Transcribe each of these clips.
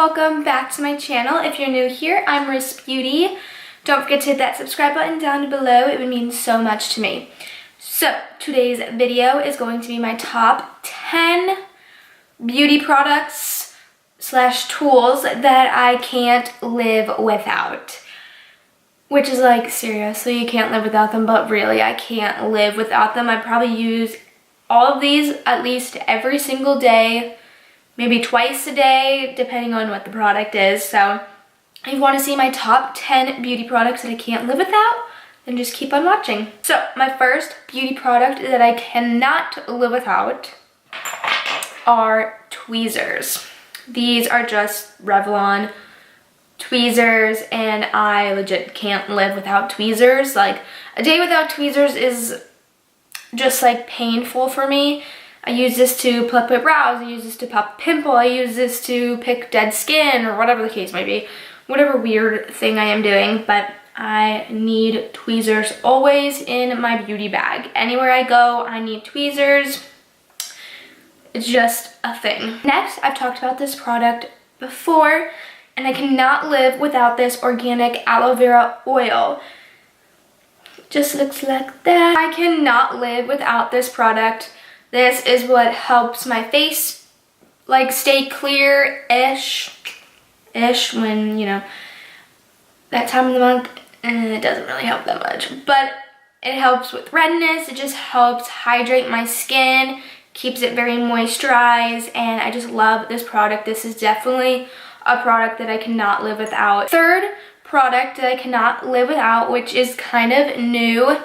welcome back to my channel. If you're new here, I'm Rissbeauty. Don't forget to hit that subscribe button down below. It would mean so much to me. So today's video is going to be my top 10 beauty products / tools that I can't live without. Which is like, seriously, you can't live without them, but really I can't live without them. I probably use all of these at least every single day, maybe twice a day, depending on what the product is. So if you want to see my top 10 beauty products that I can't live without, then just keep on watching. So my first beauty product that I cannot live without are tweezers. These are just Revlon tweezers, and I legit can't live without tweezers. Like, a day without tweezers is just like painful for me. I use this to pluck my brows, I use this to pop a pimple, I use this to pick dead skin, or whatever the case may be. Whatever weird thing I am doing, but I need tweezers always in my beauty bag. Anywhere I go, I need tweezers. It's just a thing. Next, I've talked about this product before, and I cannot live without this organic aloe vera oil. Just looks like that. I cannot live without this product. This is what helps my face like stay clear-ish when, you know, that time of the month, and it doesn't really help that much, but it helps with redness. It just helps hydrate my skin, keeps it very moisturized, and I just love this product. This is definitely a product that I cannot live without. Third product that I cannot live without, which is kind of new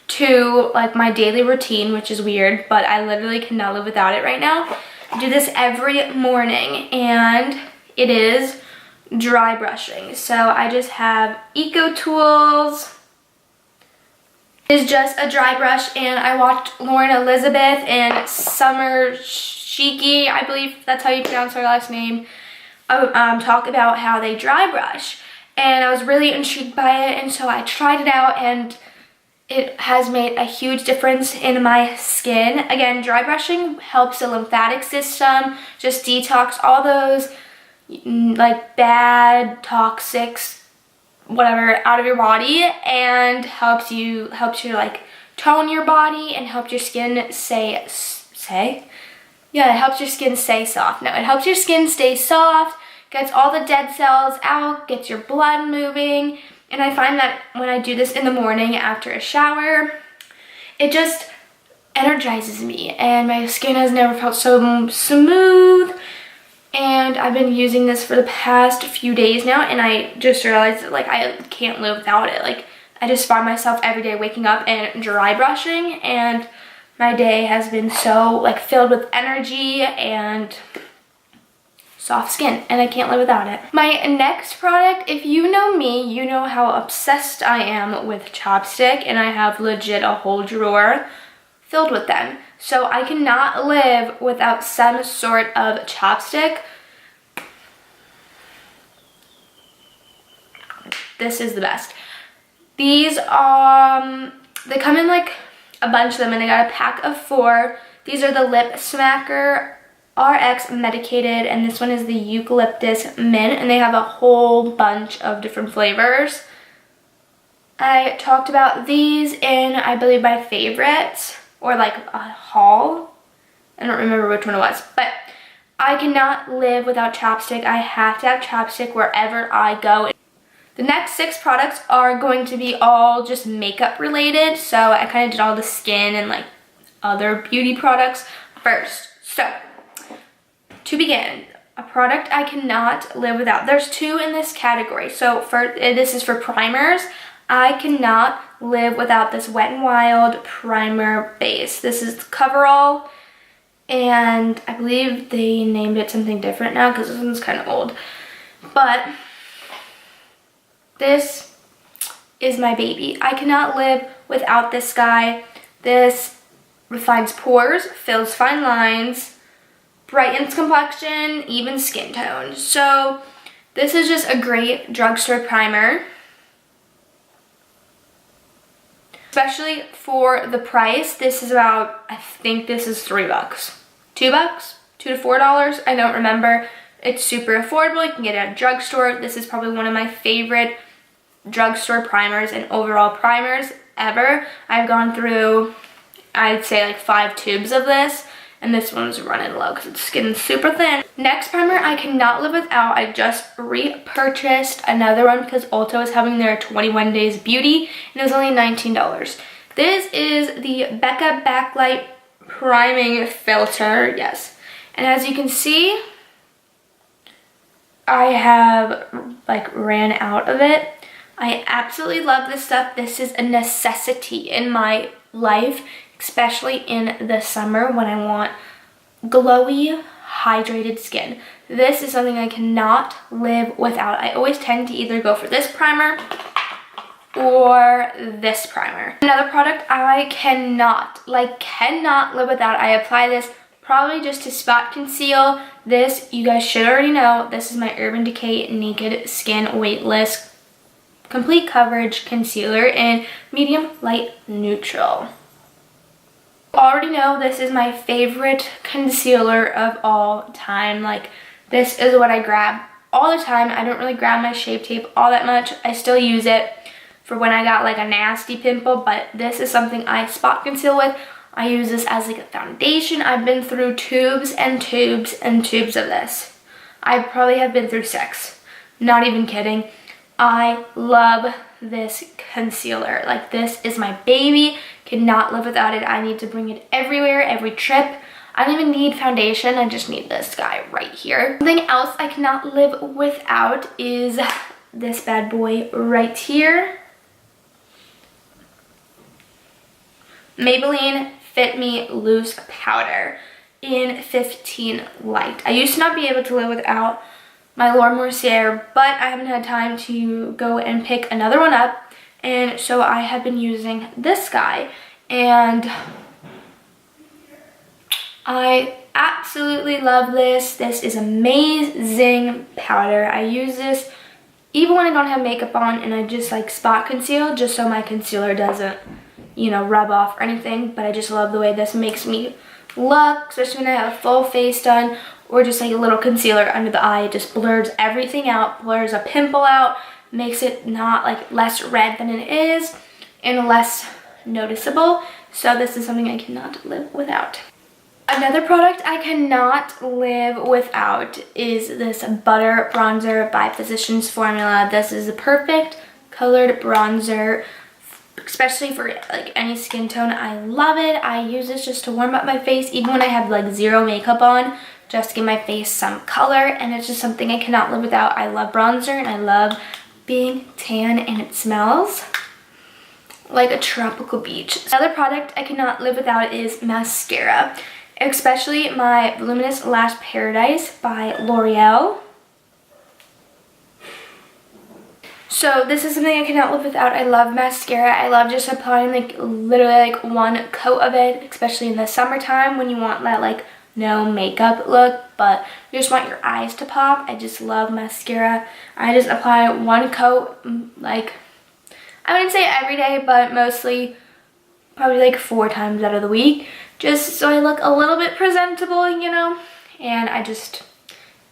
to like my daily routine, which is weird, but I literally cannot live without it right now. I do this every morning, and it is dry brushing. So I just have Ecotools. It's just a dry brush, and I watched Lauren Elizabeth and Summer Shiki, I believe that's how you pronounce her last name, talk about how they dry brush, and I was really intrigued by it, and so I tried it out, and it has made a huge difference in my skin. Again, dry brushing helps the lymphatic system, just detox all those like bad, toxics, whatever, out of your body, and helps you like tone your body and help your skin it helps your skin stay soft. No, it helps your skin stay soft, gets all the dead cells out, gets your blood moving. And I find that when I do this in the morning after a shower, it just energizes me, and my skin has never felt so smooth. And I've been using this for the past few days now, and I just realized that like I can't live without it. Like, I just find myself every day waking up and dry brushing, and my day has been so like filled with energy and soft skin, and I can't live without it. My next product, if you know me, you know how obsessed I am with chapstick, and I have legit a whole drawer filled with them. So I cannot live without some sort of chapstick. This is the best. These they come in like a bunch of them, and I got a pack of 4. These are the Lip Smacker RX medicated, and this one is the eucalyptus mint, and they have a whole bunch of different flavors. I talked about these in, I believe, my favorites, or like a haul. I don't remember which one it was, but I cannot live without chapstick. I have to have chapstick wherever I go. The next 6 products are going to be all just makeup related, so I kind of did all the skin and like other beauty products first. So to begin, a product I cannot live without. There's 2 in this category. So this is for primers. I cannot live without this Wet n Wild primer base. This is Coverall, and I believe they named it something different now because this one's kind of old. But this is my baby. I cannot live without this guy. This refines pores, fills fine lines, brightens complexion, even skin tone. So this is just a great drugstore primer, especially for the price. This is about, I think this is $3. $2? $2 to $4? I don't remember. It's super affordable. You can get it at a drugstore. This is probably one of my favorite drugstore primers and overall primers ever. I've gone through, I'd say like 5 tubes of this, and this one's running low because it's getting super thin. Next primer I cannot live without. I just repurchased another one because Ulta is having their 21 Days Beauty, and it was only $19. This is the Becca Backlight Priming Filter, yes. And as you can see, I have like ran out of it. I absolutely love this stuff. This is a necessity in my life, especially in the summer when I want glowy, hydrated skin. This is something I cannot live without. I always tend to either go for this primer or this primer. Another product I cannot live without. I apply this probably just to spot conceal. This, you guys should already know, this is my Urban Decay Naked Skin Weightless Complete Coverage Concealer in medium light neutral. Already know this is my favorite concealer of all time. Like, this is what I grab all the time. I don't really grab my Shape Tape all that much. I still use it for when I got like a nasty pimple, but this is something I spot conceal with. I use this as like a foundation. I've been through tubes and tubes and tubes of this. I probably have been through 6. Not even kidding. I love this concealer. Like, this is my baby. Cannot live without it. I need to bring it everywhere, every trip. I don't even need foundation. I just need this guy right here. Something else I cannot live without is this bad boy right here. Maybelline Fit Me Loose Powder in 15 Light. I used to not be able to live without my Laura Mercier, but I haven't had time to go and pick another one up, and so I have been using this guy, and I absolutely love this. This is amazing powder. I use this even when I don't have makeup on, and I just like spot conceal just so my concealer doesn't, you know, rub off or anything. But I just love the way this makes me look, especially when I have a full face done, or just like a little concealer under the eye. It just blurs everything out, blurs a pimple out, makes it not like less red than it is and less noticeable. So this is something I cannot live without. Another product I cannot live without is this Butter Bronzer by Physicians Formula. This is a perfect colored bronzer, especially for like any skin tone. I love it. I use this just to warm up my face even when I have like zero makeup on, just to give my face some color, and it's just something I cannot live without. I love bronzer and I love being tan, and it smells like a tropical beach. Another product I cannot live without is mascara, especially my Voluminous Lash Paradise by L'Oreal. So this is something I cannot live without. I love mascara. I love just applying like literally like one coat of it, especially in the summertime when you want that like no makeup look, but you just want your eyes to pop. I just love mascara. I just apply one coat, like, I wouldn't say every day, but mostly probably like 4 times out of the week, just so I look a little bit presentable, you know. And it's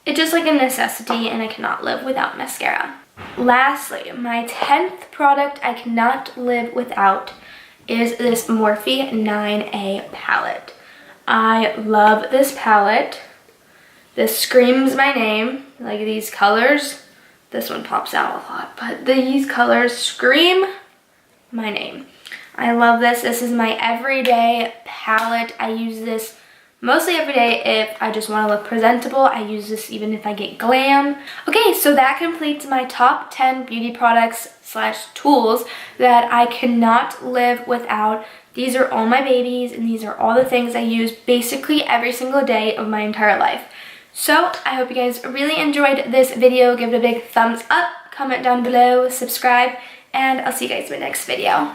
just like a necessity, and I cannot live without mascara. Lastly, my 10th product I cannot live without is this Morphe 9A palette. I love this palette. This screams my name. Like, these colors, this one pops out a lot, but these colors scream my name. I love this. This is my everyday palette. I use this mostly every day if I just want to look presentable. I use this even if I get glam. Okay, so that completes my top 10 beauty products / tools that I cannot live without. These are all my babies, and these are all the things I use basically every single day of my entire life. So I hope you guys really enjoyed this video. Give it a big thumbs up, comment down below, subscribe, and I'll see you guys in my next video.